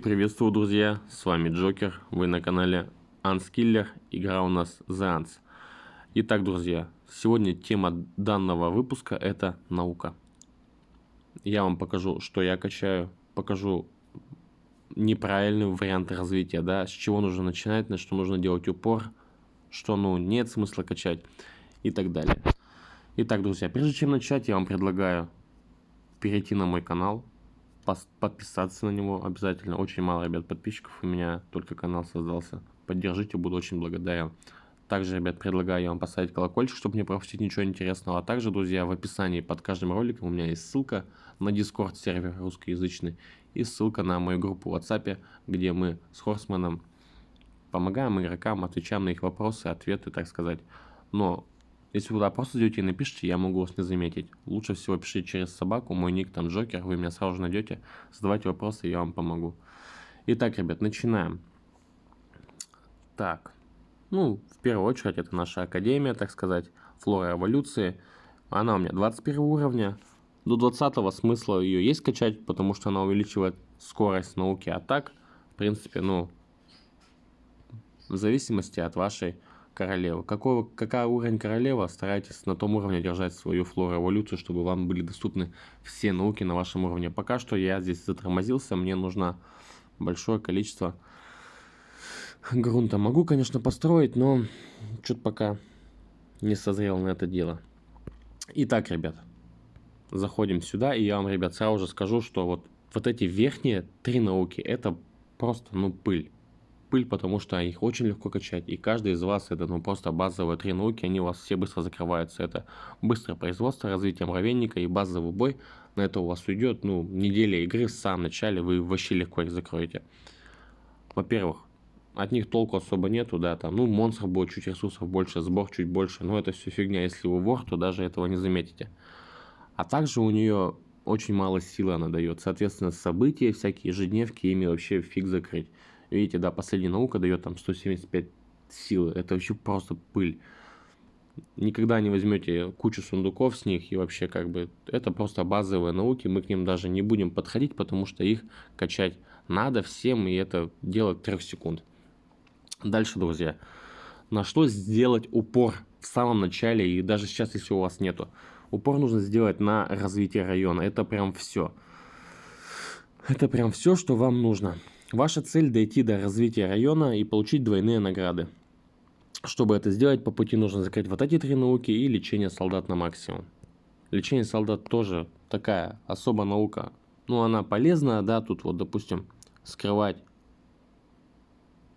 Приветствую, друзья, с вами Джокер, вы на канале Unskiller, игра у нас The Ants. Итак, друзья, сегодня тема данного выпуска это наука. Я вам покажу, что я качаю, покажу неправильный вариант развития, да, с чего нужно начинать, на что нужно делать упор, что нет смысла качать и так далее. Итак, друзья, прежде чем начать, я вам предлагаю перейти на мой канал, подписаться на него обязательно. Очень мало, ребят, подписчиков, у меня только канал создался. Поддержите, буду очень благодарен. Также, ребят, предлагаю вам поставить колокольчик, чтобы не пропустить ничего интересного. А также, друзья, в описании под каждым роликом у меня есть ссылка на Discord сервер русскоязычный и ссылка на мою группу в WhatsApp, где мы с Хорсманом помогаем игрокам, отвечаем на их вопросы, ответы, так сказать. Но если вы туда просто идете и напишите, я могу вас не заметить. Лучше всего пишите через собаку, мой ник там Джокер, вы меня сразу же найдете, задавайте вопросы, я вам помогу. Итак, ребят, начинаем. Так, в первую очередь это наша академия, так сказать, флора эволюции. Она у меня 21 уровня. До 20-го смысла ее есть качать, потому что она увеличивает скорость науки. А так, в принципе, в зависимости от вашей королевы. Какая уровень королева, старайтесь на том уровне держать свою флору эволюцию, чтобы вам были доступны все науки на вашем уровне. Пока что я здесь затормозился, мне нужно большое количество грунта. Могу, конечно, построить, но что-то пока не созрел на это дело. Итак, ребят, заходим сюда, и я вам, ребят, сразу же скажу, что вот эти верхние 3 науки, это просто, пыль. Пыль, потому что их очень легко качать, и каждый из вас это просто базовые 3 науки, они у вас все быстро закрываются. Это быстрое производство, развитие муравейника и базовый бой. На это у вас уйдет неделя игры в самом начале, вы вообще легко их закроете. Во-первых, от них толку особо нету, да, там, монстров будет чуть ресурсов больше, сбор чуть больше, но это все фигня, если вы вор, то даже этого не заметите. А также у нее очень мало силы она дает, соответственно, события, всякие ежедневки, ими вообще фиг закрыть. Видите, да, последняя наука дает там 175 силы, это вообще просто пыль. Никогда не возьмете кучу сундуков с них, и вообще это просто базовые науки, мы к ним даже не будем подходить, потому что их качать надо всем, и это делать 3 секунд. Дальше, друзья, на что сделать упор в самом начале, и даже сейчас, если у вас нету. Упор нужно сделать на развитие района, это прям все. Это прям все, что вам нужно. Ваша цель дойти до развития района и получить двойные награды. Чтобы это сделать, по пути нужно закрыть вот эти 3 науки и лечение солдат на максимум. Лечение солдат тоже такая особая наука. Она полезная, да, тут допустим, скрывать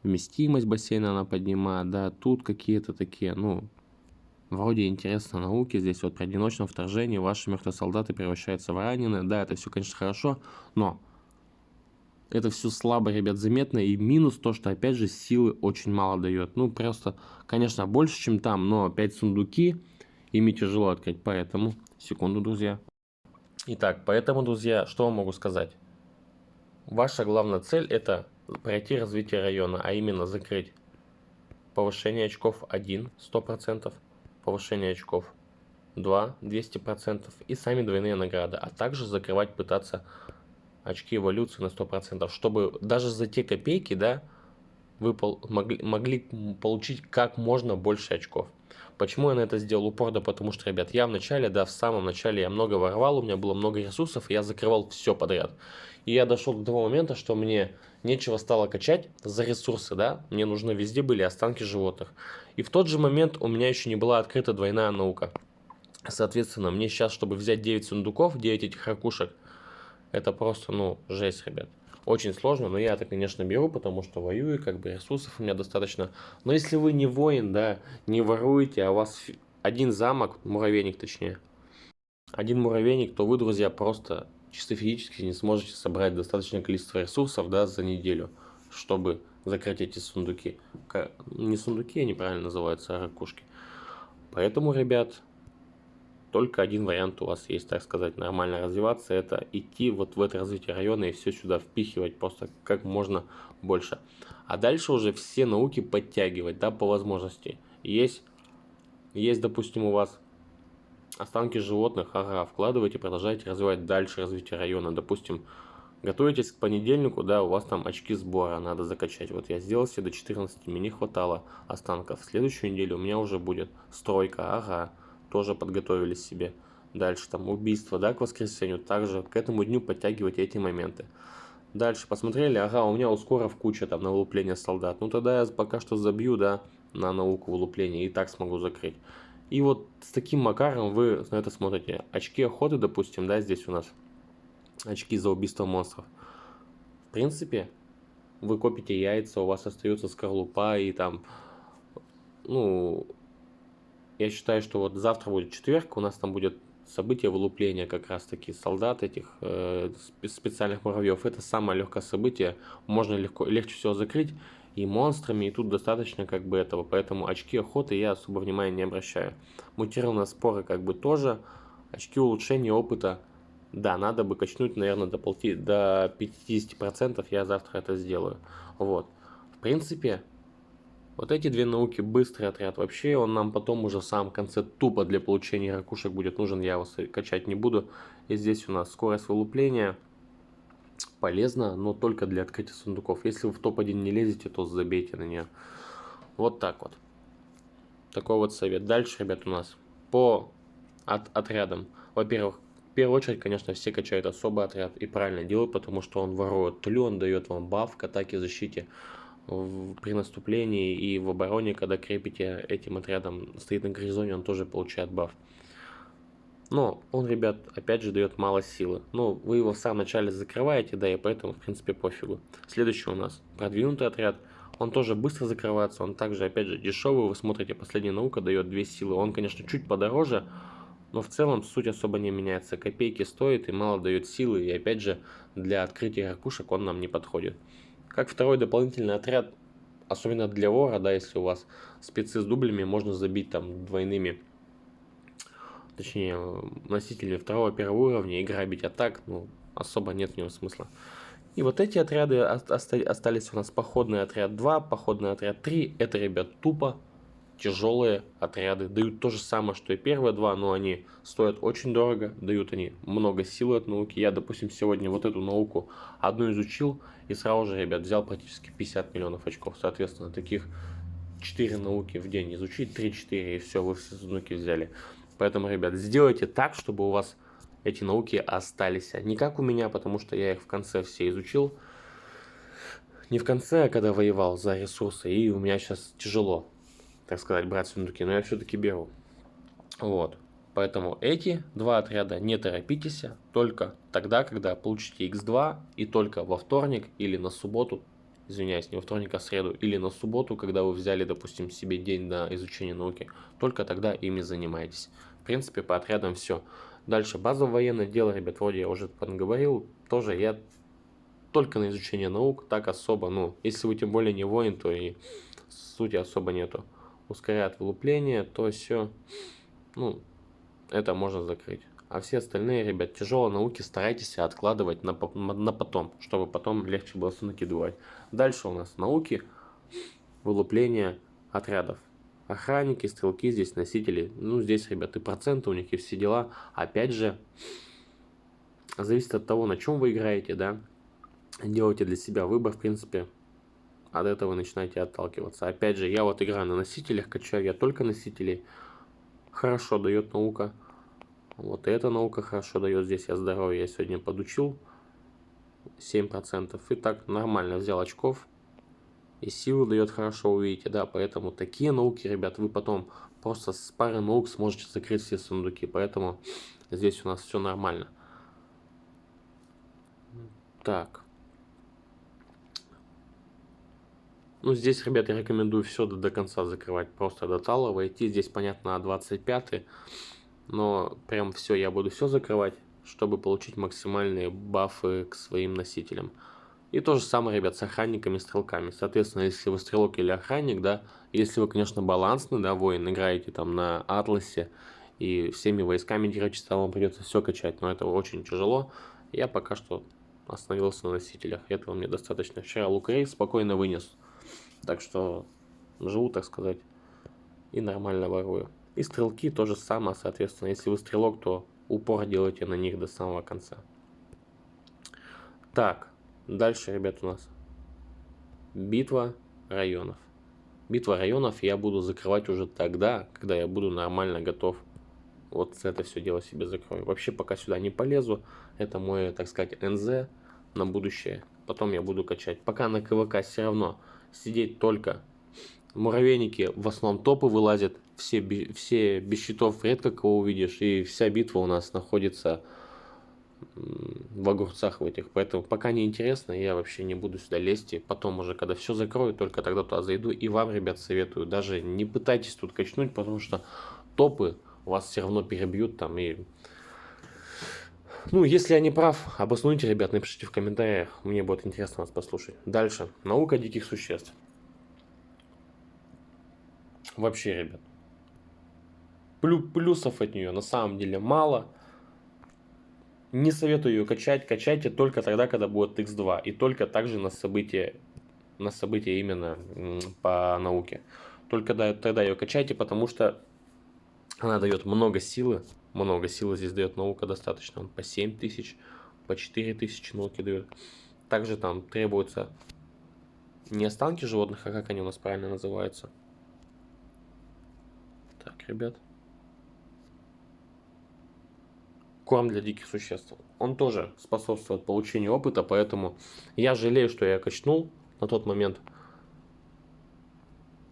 вместимость бассейна она поднимает, да, тут какие-то такие, вроде интересные науки. Здесь при одиночном вторжении ваши мертвые солдаты превращаются в раненые. Да, это все, конечно, хорошо, но это все слабо, ребят, заметно. И минус то, что, опять же, силы очень мало дает. Просто, конечно, больше, чем там, но опять сундуки, ими тяжело открыть. Поэтому, секунду, друзья. Итак, поэтому, друзья, что вам могу сказать? Ваша главная цель это пройти развитие района, а именно закрыть повышение очков 1, 100%, повышение очков 2, 200% и сами двойные награды, а также закрывать, пытаться очки эволюции на 100%, чтобы даже за те копейки, да, вы могли получить как можно больше очков. Почему я на это сделал упор? Да потому что, ребят, я в самом начале я много воровал, у меня было много ресурсов, и я закрывал все подряд. И я дошел до того момента, что мне нечего стало качать за ресурсы, да, мне нужны везде были останки животных. И в тот же момент у меня еще не была открыта двойная наука. Соответственно, мне сейчас, чтобы взять 9 сундуков, 9 этих ракушек, это просто, жесть, ребят. Очень сложно, но я это, конечно, беру, потому что воюю, ресурсов у меня достаточно. Но если вы не воин, да, не воруете, а у вас один замок, муравейник точнее, один муравейник, то вы, друзья, просто чисто физически не сможете собрать достаточное количество ресурсов, да, за неделю, чтобы закрыть эти сундуки. Не сундуки, они правильно называются, а ракушки. Поэтому, ребят, только один вариант у вас есть, так сказать, нормально развиваться, это идти в это развитие района и все сюда впихивать просто как можно больше. А дальше уже все науки подтягивать, да, по возможности. Есть, допустим, у вас останки животных, ага, вкладывайте, продолжайте развивать дальше развитие района. Допустим, Готовитесь к понедельнику, да, у вас там очки сбора надо закачать. Вот я сделал себе до 14, мне не хватало останков. В следующую неделю у меня уже будет стройка, ага, тоже подготовились себе. Дальше там убийство, да, к воскресенью. Также к этому дню подтягивать эти моменты. Дальше посмотрели, ага, у меня ускоров куча там на вылупление солдат. Ну тогда я пока что забью, да, на науку вылупления и так смогу закрыть. И вот с таким макаром вы на это смотрите. Очки охоты, допустим, да, здесь у нас. Очки за убийство монстров. В принципе, вы копите яйца, у вас остается скорлупа и там, ну, я считаю, что вот завтра будет четверг, у нас там будет событие вылупления как раз таки солдат этих специальных муравьев. Это самое легкое событие, можно легче всего закрыть и монстрами, и тут достаточно как бы этого, поэтому очки охоты я особо внимания не обращаю. Мутированные споры как бы тоже, очки улучшения опыта, да, надо бы качнуть, наверное, до 50%, я завтра это сделаю. Вот, в принципе, вот эти две науки, быстрый отряд, вообще он нам потом уже в самом конце тупо для получения ракушек будет нужен, я его качать не буду. И здесь у нас скорость вылупления полезна, но только для открытия сундуков. Если вы в топ-1 не лезете, то забейте на нее. Вот так вот. Такой вот совет. Дальше, ребят, у нас по отрядам. Во-первых, в первую очередь, конечно, все качают особый отряд и правильно делают, потому что он ворует тлю, он дает вам баф к атаке, защите при наступлении и в обороне, когда крепите этим отрядом, стоит на гарнизоне, он тоже получает баф. Но он, ребят, опять же дает мало силы. Но вы его в самом начале закрываете, да, и поэтому, в принципе, пофигу. Следующий у нас продвинутый отряд. Он тоже быстро закрывается, он также, опять же, дешевый. Вы смотрите, последняя наука дает 2 силы. Он, конечно, чуть подороже, но в целом суть особо не меняется. Копейки стоит и мало дает силы. И опять же, для открытия ракушек он нам не подходит. Как второй дополнительный отряд, особенно для вора, да, если у вас спецы с дублями, можно забить там двойными, точнее, носителями второго, первого уровня и грабить атак, ну, особо нет в него смысла. И вот эти отряды остались у нас: походный отряд 2, походный отряд 3. Это, ребят, тупо тяжелые отряды. Дают то же самое, что и первые два, но они стоят очень дорого, дают они много силы от науки. Я, допустим, сегодня вот эту науку одну изучил и сразу же, ребят, взял практически 50 миллионов очков. Соответственно, таких 4 науки в день изучить, 3-4, и все, вы все сундуки взяли. Поэтому, ребят, сделайте так, чтобы у вас эти науки остались. Не как у меня, потому что я их в конце все изучил. Не в конце, а когда воевал за ресурсы, и у меня сейчас тяжело, так сказать, брать сундуки, но я все-таки беру. Вот. Поэтому эти два отряда не торопитесь, только тогда, когда получите x2, и только во вторник или на субботу, извиняюсь, не во вторник, а в среду, или на субботу, когда вы взяли, допустим, себе день на изучение науки, только тогда ими занимаетесь. В принципе, по отрядам все. Дальше базовое военное дело, ребят, вроде я уже говорил, тоже я только на изучение наук, так особо, ну, если вы тем более не воин, то и сути особо нету. Ускоряет вылупление, то все, ну, это можно закрыть. А все остальные, ребят, тяжелые науки старайтесь откладывать на потом, чтобы потом легче было сундуки добывать. Дальше у нас науки вылупления отрядов. Охранники, стрелки, здесь носители. Ну, здесь, ребят, и проценты у них, и все дела. Опять же, зависит от того, на чем вы играете, да. Делайте для себя выбор, в принципе. От этого начинаете отталкиваться. Опять же, я вот играю на носителях, качаю я только носителей. Хорошо дает наука. Вот эта наука хорошо дает. Здесь я здоровье я сегодня подучил. 7%. И так нормально взял очков. И силу дает хорошо, увидите, да. Поэтому такие науки, ребят, вы потом просто с пары наук сможете закрыть все сундуки. Поэтому здесь у нас все нормально. Так. Ну, здесь, ребят, я рекомендую все до конца закрывать. Просто до талого идти. Здесь, понятно, 25-й. Но прям все, я буду все закрывать, чтобы получить максимальные бафы к своим носителям. И то же самое, ребят, с охранниками, стрелками. Соответственно, если вы стрелок или охранник, да, если вы, конечно, балансный, да, воин, играете там на Атласе и всеми войсками деретесь, то вам придется все качать, но это очень тяжело. Я пока что остановился на носителях, этого мне достаточно. Вчера лукрей спокойно вынес, так что живу, так сказать, и нормально ворую. И стрелки то же самое, соответственно, если вы стрелок, то упор делайте на них до самого конца. Так, дальше, ребят, у нас битва районов. Битва районов я буду закрывать уже тогда, когда я буду нормально готов. Вот это все дело себе закрою. Вообще пока сюда не полезу. Это мой, так сказать, НЗ на будущее. Потом я буду качать. Пока на КВК все равно сидеть только. Муравейники в основном топы вылазят. Все без щитов редко кого увидишь. И вся битва у нас находится в огурцах в этих. Поэтому пока не интересно, я вообще не буду сюда лезть. И потом уже, когда все закрою, только тогда туда зайду. И вам, ребят, советую. Даже не пытайтесь тут качнуть, потому что топы вас все равно перебьют там. И ну, если я не прав, обоснуйте, ребят, напишите в комментариях. Мне будет интересно вас послушать. Дальше. Наука диких существ. Вообще, ребят. Плюсов от нее на самом деле мало. Не советую ее качать. Качайте только тогда, когда будет X2. И только также на события именно по науке. Только тогда ее качайте, потому что она дает много силы. Много силы здесь дает наука достаточно. Он по 7000, по 4000 науки дает. Также там требуются не останки животных, а как они у нас правильно называются. Так, ребят. Корм для диких существ. Он тоже способствует получению опыта, поэтому я жалею, что я качнул на тот момент.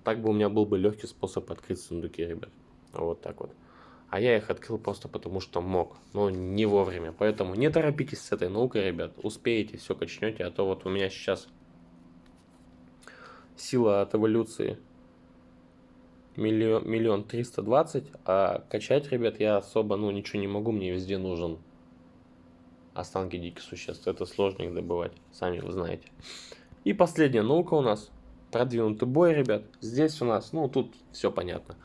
Так бы у меня был бы легкий способ открыть сундуки, ребят. Вот так вот. А я их открыл просто потому, что мог. Но не вовремя. Поэтому не торопитесь с этой наукой, ребят. Успеете, все качнете. А то вот у меня сейчас сила от эволюции 1 320 000. А качать, ребят, я особо ничего не могу. Мне везде нужен останки диких существ. Это сложно их добывать. Сами вы знаете. И последняя наука у нас. Продвинутый бой, ребят. Здесь у нас, тут все понятно.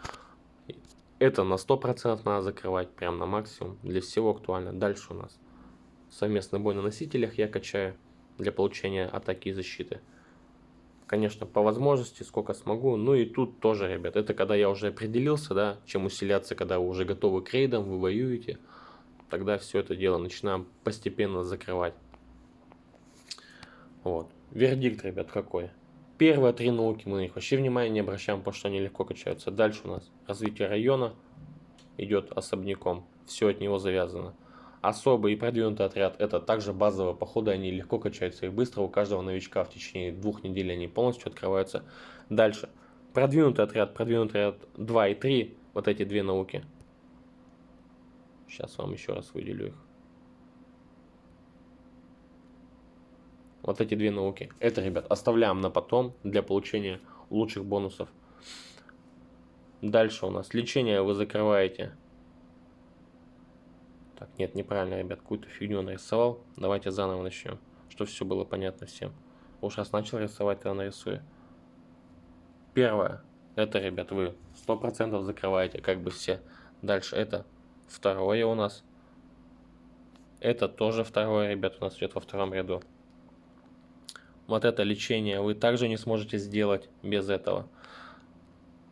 Это на 100% надо закрывать, прям на максимум, для всего актуально. Дальше у нас совместный бой на носителях я качаю для получения атаки и защиты. Конечно, по возможности, сколько смогу. Ну и тут тоже, ребят, это когда я уже определился, да, чем усиляться, когда вы уже готовы к рейдам, вы воюете. Тогда все это дело начинаем постепенно закрывать. Вот. Вердикт, ребят, какой? Первые 3 науки мы на них вообще внимания не обращаем, потому что они легко качаются. Дальше у нас развитие района идет особняком. Все от него завязано. Особый и продвинутый отряд – это также базовые походы, они легко качаются и быстро. У каждого новичка в течение 2 недель они полностью открываются. Дальше. Продвинутый отряд 2 и 3, вот эти 2 науки. Сейчас вам еще раз выделю их. Вот эти 2 науки. Это, ребят, оставляем на потом для получения лучших бонусов. Дальше у нас лечение вы закрываете. Так, нет, неправильно, ребят, какую-то фигню нарисовал. Давайте заново начнем, чтобы все было понятно всем. Уж раз начал рисовать, то нарисую. Первое, это, ребят, вы 100% закрываете, как бы все. Дальше это второе у нас. Это тоже второе, ребят, у нас идет во втором ряду. Вот это лечение вы также не сможете сделать без этого.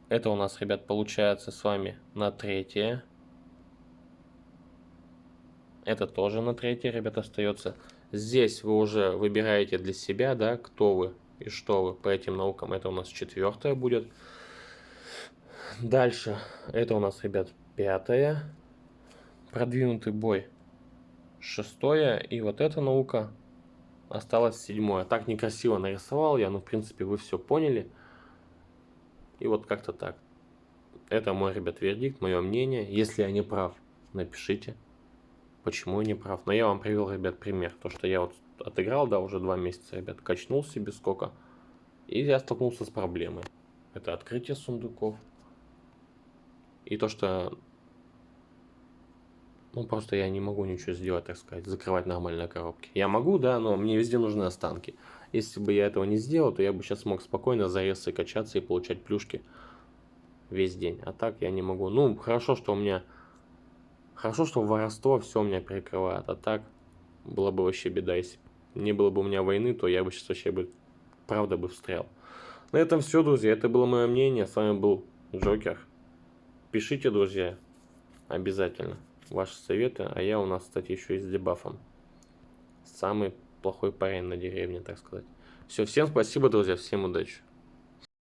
Это у нас, ребят, получается с вами на третье. Это тоже на третье, ребят, остается. Здесь вы уже выбираете для себя, да, кто вы и что вы по этим наукам. Это у нас 4 будет. Дальше, это у нас, ребят, 5. Продвинутый бой 6. И вот эта наука осталась 7. Так некрасиво нарисовал я, но в принципе вы все поняли. И вот как-то так. Это мой, ребят, вердикт, мое мнение. Если я не прав, напишите, почему я не прав. Но я вам привел, ребят, пример. То, что я вот отыграл, да, уже 2 месяца, ребят, качнул себе сколько. И я столкнулся с проблемой. Это открытие сундуков. И то, что просто я не могу ничего сделать, так сказать, закрывать нормальные коробки. Я могу, да, но мне везде нужны останки. Если бы я этого не сделал, то я бы сейчас мог спокойно зарезаться и качаться и получать плюшки весь день. А так я не могу. Хорошо, что у меня... Хорошо, что воровство все у меня перекрывает. А так была бы вообще беда. Если не было бы у меня войны, то я бы сейчас вообще правда бы встрял. На этом все, друзья. Это было мое мнение. С вами был Джокер. Пишите, друзья, обязательно ваши советы. А я у нас, кстати, еще и с дебафом. Самый плохой парень на деревне, так сказать. Все, всем спасибо, друзья, всем удачи.